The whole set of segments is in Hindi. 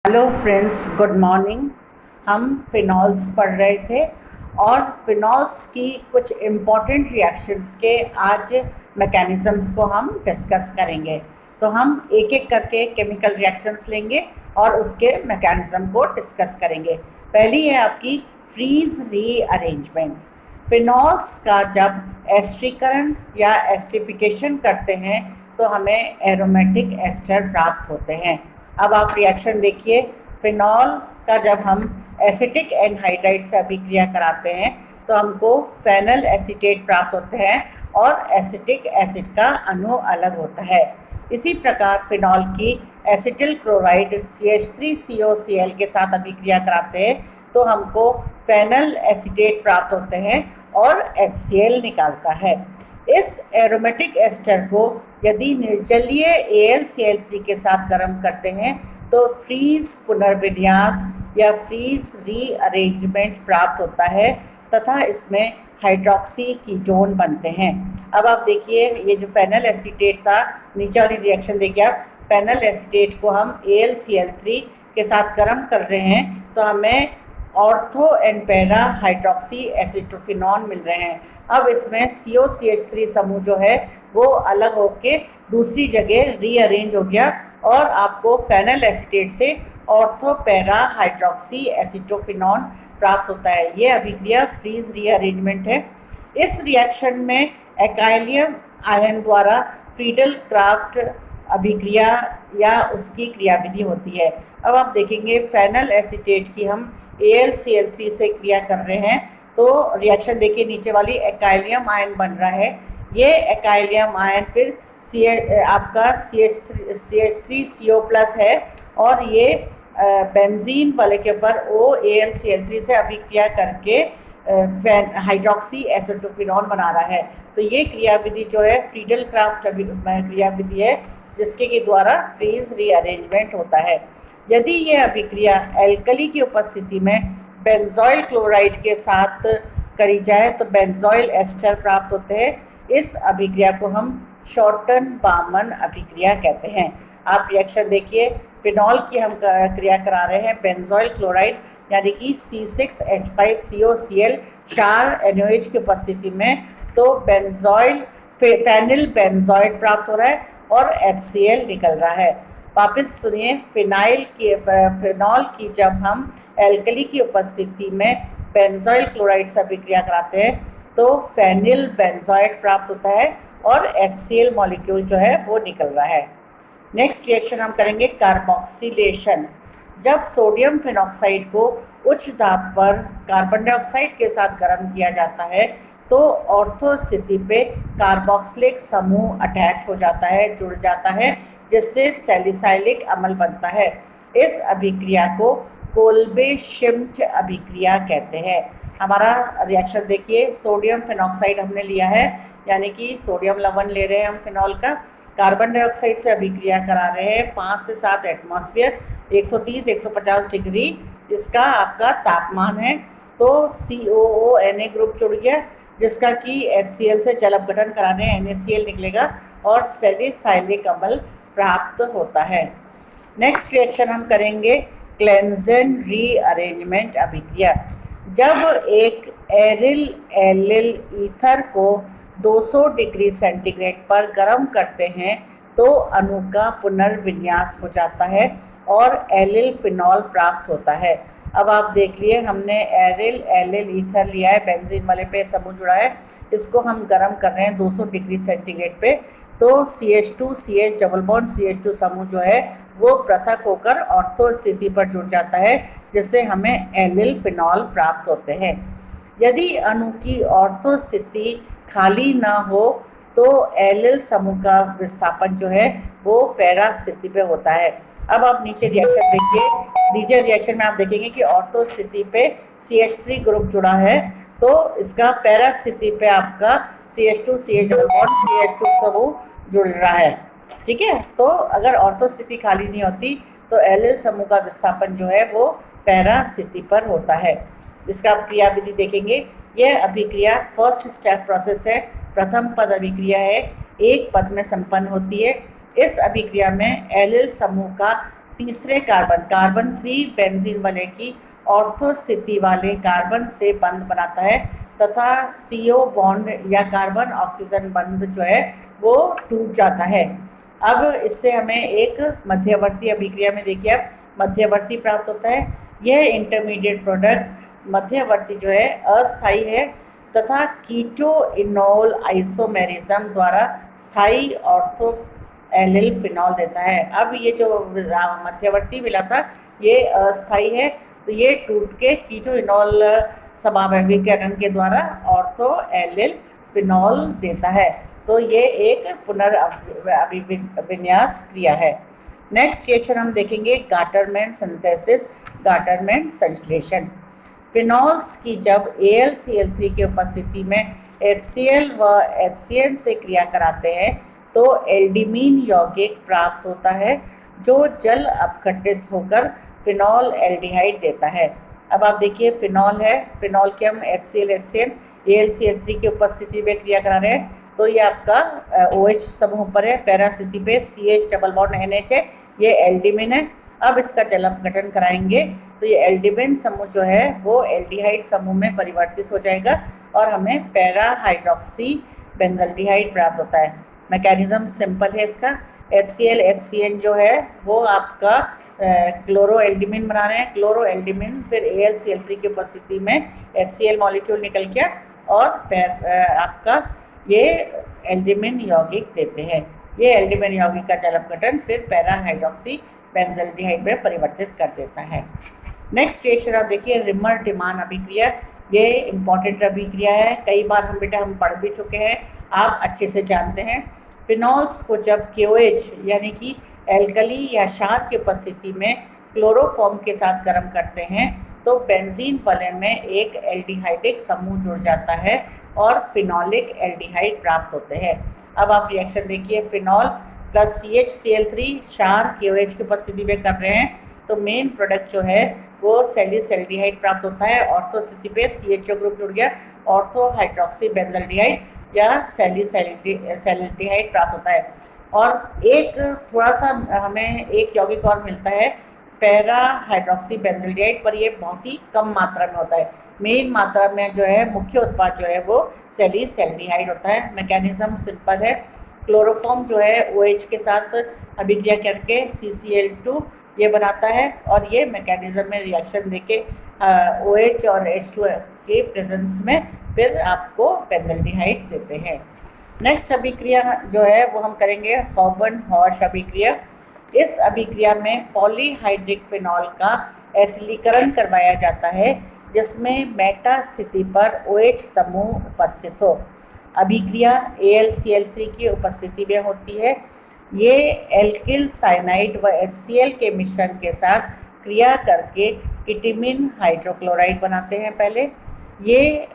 Hello friends, good morning. हम फिनॉल्स पढ़ रहे थे और फिनॉल्स की कुछ इम्पॉर्टेंट रिएक्शंस के आज मैकेनिज़म्स को हम डिस्कस करेंगे। तो हम एक एक करके केमिकल रिएक्शंस लेंगे और उसके मैकेनिज़्म को डिस्कस करेंगे। पहली है आपकी फ्रीज रीअरेंजमेंट। फिनॉल्स का जब एस्टरीकरण या एस्टरिफिकेशन करते हैं तो हमें एरोमेटिक एस्टर प्राप्त होते हैं। अब आप रिएक्शन देखिए। फिनॉल का जब हम एसिटिक एनहाइड्राइड से अभिक्रिया कराते हैं तो हमको फेनल एसीटेट प्राप्त होते हैं और एसिटिक एसिड का अणु अलग होता है। इसी प्रकार फिनॉल की एसिटिल क्लोराइड CH3COCl के साथ अभिक्रिया कराते हैं तो हमको फेनल एसीटेट प्राप्त होते हैं और HCl निकालता है। इस एरोमेटिक एस्टर को यदि निर्जलीय AlCl3 के साथ गर्म करते हैं तो फ्रीज पुनर्विन्यास या फ्रीज रीअरेंजमेंट प्राप्त होता है तथा इसमें हाइड्रोक्सी कीटोन बनते हैं। अब आप देखिए, ये जो फेनल एसीटेट था, नीचे वाली रिएक्शन देखिए आप। फेनल एसीटेट को हम AlCl3 के साथ गर्म कर रहे हैं तो हमें ortho and para hydroxy acetophenone मिल रहे हैं। अब इसमें COCH3 समूह जो है वो अलग होके दूसरी जगह रीअरेंज हो गया और आपको फेनल एसीटेट से ऑर्थो पैरा हाइड्रोक्सी एसिटोफिनॉन प्राप्त होता है। ये अभिक्रिया फ्रीज रीअरेंजमेंट है। इस रिएक्शन में एकाइलियम आयन द्वारा फ्रीडल क्राफ्ट अभिक्रिया या उसकी क्रियाविधि होती है। अब आप देखेंगे फेनल एसीटेट की हम AlCl3 से क्रिया कर रहे हैं तो रिएक्शन देखिए, नीचे वाली एकाइलियम आयन बन रहा है। ये एकाइलियम आयन फिर आपका CH3CO+ है और ये बेंजीन वाले के ऊपर OAlCl3 से अभिक्रिया करके हाइड्रोक्सी एसिटोफिनॉन बना रहा है। तो ये क्रियाविधि जो है फ्रीडल क्राफ्ट क्रियाविधि है जिसके के द्वारा फ्रीज रीअरेंजमेंट होता है। यदि ये अभिक्रिया एल्कली की उपस्थिति में बेंजोइल क्लोराइड के साथ करी जाए तो बेंजोइल एस्टर प्राप्त होते हैं। इस अभिक्रिया को हम शॉर्टन बामन अभिक्रिया कहते हैं। आप रिएक्शन देखिए, फिनॉल की हम क्रिया करा रहे हैं बेंजोइल क्लोराइड यानी कि C6H5COCl 4 NOH की उपस्थिति में, तो बेंजोइल फेनिल बेंजोइड प्राप्त हो रहा है और HCl निकल रहा है। वापस सुनिए, फिनॉल की जब हम एल्कली की उपस्थिति में बेंजोइल क्लोराइड से अभिक्रिया कराते हैं तो फेनिल बेंजोइड प्राप्त होता है और HCl मॉलिक्यूल जो है वो निकल रहा है। नेक्स्ट रिएक्शन हम करेंगे कार्बोक्सिलेशन। जब सोडियम फिनॉक्साइड को उच्च दाब पर कार्बन डाइऑक्साइड के साथ गर्म किया जाता है तो ऑर्थो स्थिति पे कार्बोक्सिलिक समूह अटैच हो जाता है, जुड़ जाता है, जिससे सैलिसाइलिक अम्ल बनता है। इस अभिक्रिया को कोल्बे-शिम्ट अभिक्रिया कहते हैं। हमारा रिएक्शन देखिए, सोडियम फिनॉक्साइड हमने लिया है यानी कि सोडियम लवण ले रहे हैं हम फिनॉल का, कार्बन डाइऑक्साइड से अभिक्रिया करा रहे हैं 5 से 7 एटमॉस्फेयर, 130-150 डिग्री इसका आपका तापमान है। तो COONA ग्रुप जुड़ गया जिसका कि HCl से जल अपघटन करा रहे हैं, NaCl निकलेगा और सैलिसाइलिक अम्ल प्राप्त होता है। नेक्स्ट रिएक्शन हम करेंगे क्लेंजन रीअरेंजमेंट अभिक्रिया। जब एक एरिल एलिल ईथर को 200 डिग्री सेंटीग्रेड पर गर्म करते हैं तो अणु का पुनर्विन्यास हो जाता है और एलिल फिनॉल प्राप्त होता है। अब आप देख लिए, हमने एरिल एलिल ईथर लिया है, बेंजीन वाले पे समूह जुड़ा है, इसको हम गर्म कर रहे हैं 200 डिग्री सेंटीग्रेड पे, तो CH2CH डबल बॉन्ड CH2 समूह जो है वो पृथक होकर ऑर्थो स्थिति पर जुड़ जाता है जिससे हमें एलिल फिनॉल प्राप्त होते हैं। यदि अणु की ऑर्थो स्थिति खाली ना हो तो एलिल समूह का विस्थापन जो है वो पैरा स्थिति पे होता है। अब आप नीचे रिएक्शन देखिए, नीचे रिएक्शन में आप देखेंगे कि ऑर्थो स्थिति पे CH3 ग्रुप जुड़ा है तो इसका पैरा स्थिति पे आपका CH2CH डबल बॉन्ड CH2 समूह जुड़ रहा है। ठीक है, तो अगर ऑर्थो स्थिति खाली नहीं होती तो एलिल समूह का विस्थापन जो है वो पैरा स्थिति पर होता है। इसका आप क्रियाविधि देखेंगे, यह अभिक्रिया फर्स्ट स्टेप प्रोसेस है, प्रथम पद अभिक्रिया है, एक पद में संपन्न होती है। इस अभिक्रिया में एलिल समूह का तीसरे कार्बन कार्बन 3 बेंजीन वाले की ऑर्थो स्थिति वाले कार्बन से बंध बनाता है तथा CO बॉन्ड या कार्बन ऑक्सीजन बंध जो है वो टूट जाता है। अब इससे हमें एक मध्यवर्ती अभिक्रिया में देखिए अब मध्यवर्ती प्राप्त होता है। यह इंटरमीडिएट प्रोडक्ट्स मध्यवर्ती जो है अस्थायी है तथा कीटो इनोल आइसोमेरिज्म द्वारा स्थायी ऑर्थो एलिल फिनॉल देता है। अब ये जो मध्यवर्ती मिला था ये अस्थायी है, तो ये टूट के कीटो इनोल समावयवीकरण के द्वारा ऑर्थो एलिल फिनॉल देता है। तो ये एक पुनर्विन्यास क्रिया है। नेक्स्ट रिएक्शन हम देखेंगे गाटरमैन सिंथेसिस, गाटरमैन संश्लेषण। फिनॉल्स की जब AlCl3 की उपस्थिति में HCl व HCN से क्रिया कराते हैं तो एल्डिमीन यौगिक प्राप्त होता है जो जल अपघटित होकर फिनॉल एल्डिहाइड देता है। अब आप देखिए फिनॉल है, फिनॉल के हम HCl HCN AlCl3 की उपस्थिति में क्रिया करा रहे हैं, तो ये आपका OH समूह पर है, पैरा स्थिति पे CH डबल बॉन्ड NH है, ये एल्डिमिन है। अब इसका जल अपघटन कराएंगे तो ये एल्डिमिन समूह जो है वो एल्डिहाइड समूह में परिवर्तित हो जाएगा और हमें पैरा हाइड्रोक्सी बेंजल्डिहाइड प्राप्त होता है। मैकेनिज्म सिंपल है इसका। HCl HCN जो है वो आपका क्लोरो एल्डिमिन बना रहे हैं, क्लोरो एल्डिमिन फिर AlCl3 की उपस्थिति में HCl मॉलिक्यूल निकल गया और आपका ये एल्डिमिन यौगिक देते हैं। ये एल्डिमिन यौगिक का जल अपघटन फिर पैरा हाइड्रोक्सी बेंजल्डिहाइड में परिवर्तित कर देता है। नेक्स्ट रिएक्शन आप देखिए रिमर टिमान अभिक्रिया। ये इंपॉर्टेंट अभिक्रिया है, कई बार हम पढ़ भी चुके हैं, आप अच्छे से जानते हैं। फिनॉल्स को जब KOH यानी कि एल्कली या क्षार की उपस्थिति में क्लोरोफॉर्म के साथ गर्म करते हैं तो बेंजीन वलय में एक एल्डिहाइडिक समूह जुड़ जाता है और फिनॉलिक एल्डिहाइड प्राप्त होते हैं। अब आप रिएक्शन देखिए, फिनॉल प्लस CHCl3 क्षार KOH की उपस्थिति में कर रहे हैं तो मेन प्रोडक्ट जो है वो सैलिसैल्डिहाइड प्राप्त होता है। ऑर्थो स्थिति पे CHO ग्रुप जुड़ गया, ऑर्थो हाइड्रोक्सी बेंजल्डिहाइड या सैलिसैल्डिहाइड प्राप्त होता है। और एक थोड़ा सा हमें एक यौगिक और मिलता है पैरा हाइड्रोक्सी बेंजल्डिहाइड, पर ये बहुत ही कम मात्रा में होता है। मेन मात्रा में जो है मुख्य उत्पाद जो है वो सैलिसैल्डिहाइड होता है। मैकेनिज्म सिंपल है, क्लोरोफॉर्म जो है OH के साथ अभिक्रिया करके CCl2 ये बनाता है और ये मैकेनिज्म में रिएक्शन देके OH और H2 के प्रेजेंस में फिर आपको बेंजल्डिहाइड देते हैं। नेक्स्ट अभिक्रिया जो है वो हम करेंगे हॉबन-हॉश अभिक्रिया। इस अभिक्रिया में पॉलीहाइड्रिक फिनॉल का एसिलीकरण करवाया जाता है जिसमें मेटा स्थिति पर OH समूह उपस्थित हो। अभिक्रिया AlCl3 की उपस्थिति में होती है। ये एल्किल साइनाइड व HCl के मिश्रण के साथ क्रिया करके किटिमिन हाइड्रोक्लोराइड बनाते हैं। पहले ये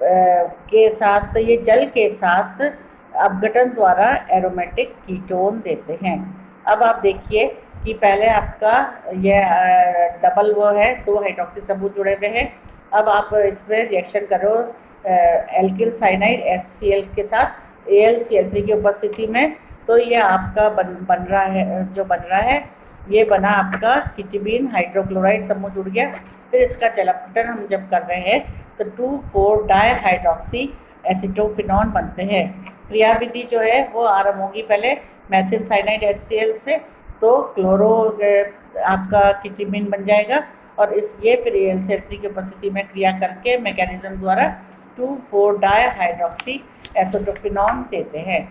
के साथ ये जल के साथ अपघटन द्वारा एरोमेटिक कीटोन देते हैं। अब आप देखिए कि पहले आपका यह डबल वो है, 2 हाइड्रोक्सी समूह जुड़े हुए हैं। अब आप इसमें रिएक्शन करो एल्किल साइनाइड HCl के साथ AlCl3 की उपस्थिति में, तो ये आपका बन रहा है, जो बन रहा है ये बना आपका किटिमिन हाइड्रोक्लोराइड समूह जुड़ गया। फिर इसका जल अपघटन हम जब कर रहे हैं तो 2,4 डाइहाइड्रोक्सी एसिटोफिनॉन बनते हैं। क्रियाविधि जो है वो आरंभ होगी पहले मेथिल साइनाइड HCl से, तो क्लोरो आपका किटिमिन बन जाएगा और ये फिर AlCl3 की उपस्थिति में क्रिया करके मैकेनिज्म द्वारा 2,4 डाइहाइड्रोक्सी एसिटोफिनॉन देते हैं।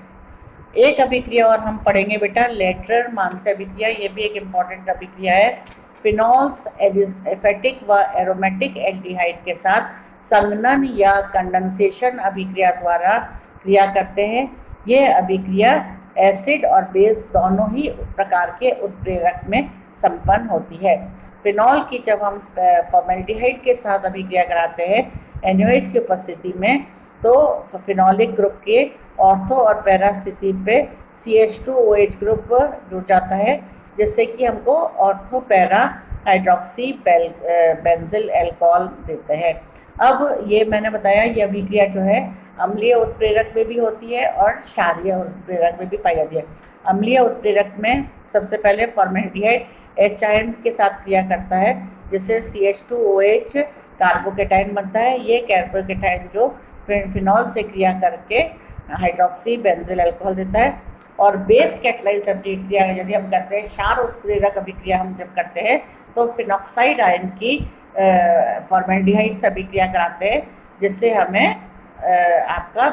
एक अभिक्रिया और हम पढ़ेंगे बेटा लेटरर मानसे अभिक्रिया। ये भी एक इम्पॉर्टेंट अभिक्रिया है। फिनॉल्स एलिफेटिक व एरोमेटिक एल्डिहाइड के साथ संघनन या कंडेंसेशन अभिक्रिया द्वारा क्रिया करते हैं। ये अभिक्रिया एसिड और बेस दोनों ही प्रकार के उत्प्रेरक में संपन्न होती है। फिनॉल की जब हम फॉर्मेल्डिहाइड के साथ अभिक्रिया कराते हैं NaOH की उपस्थिति में, तो फिनॉलिक ग्रुप के ऑर्थो और पैरा स्थिति पे CH2OH ग्रुप जुड़ जाता है जिससे कि हमको ortho para hydroxy benzyl alcohol देते हैं। अब ये मैंने बताया ये अभिक्रिया जो है अम्लीय उत्प्रेरक में भी होती है और क्षारीय उत्प्रेरक में भी पाई जाती है। अम्लीय उत्प्रेरक में सबसे पहले फॉर्मेल्डिहाइड H आयन के साथ क्रिया करता है, जिससे CH2OH कार्बोकेटाइन बनता है। ये कार्बोकेटाइन जो फिनॉल से क्रिया करके हाइड्रोक्सी बेंजिल अल्कोहल देता है। और बेस कैटलाइज्ड अभिक्रिया यदि हम करते हैं, क्षार उत्प्रेरक अभिक्रिया हम जब करते हैं तो फिनॉक्साइड आयन की फॉर्मेल्डिहाइड से अभिक्रिया कराते हैं, जिससे हमें आपका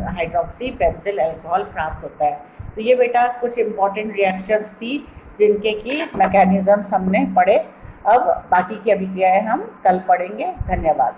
हाइड्रोक्सी बेंजिल अल्कोहल प्राप्त होता है। तो ये बेटा कुछ इम्पॉर्टेंट रिएक्शंस थी जिनके की मैकेनिज्म्स हमने पढ़े। अब बाकी की अभिक्रियाएं हम कल पढ़ेंगे। धन्यवाद।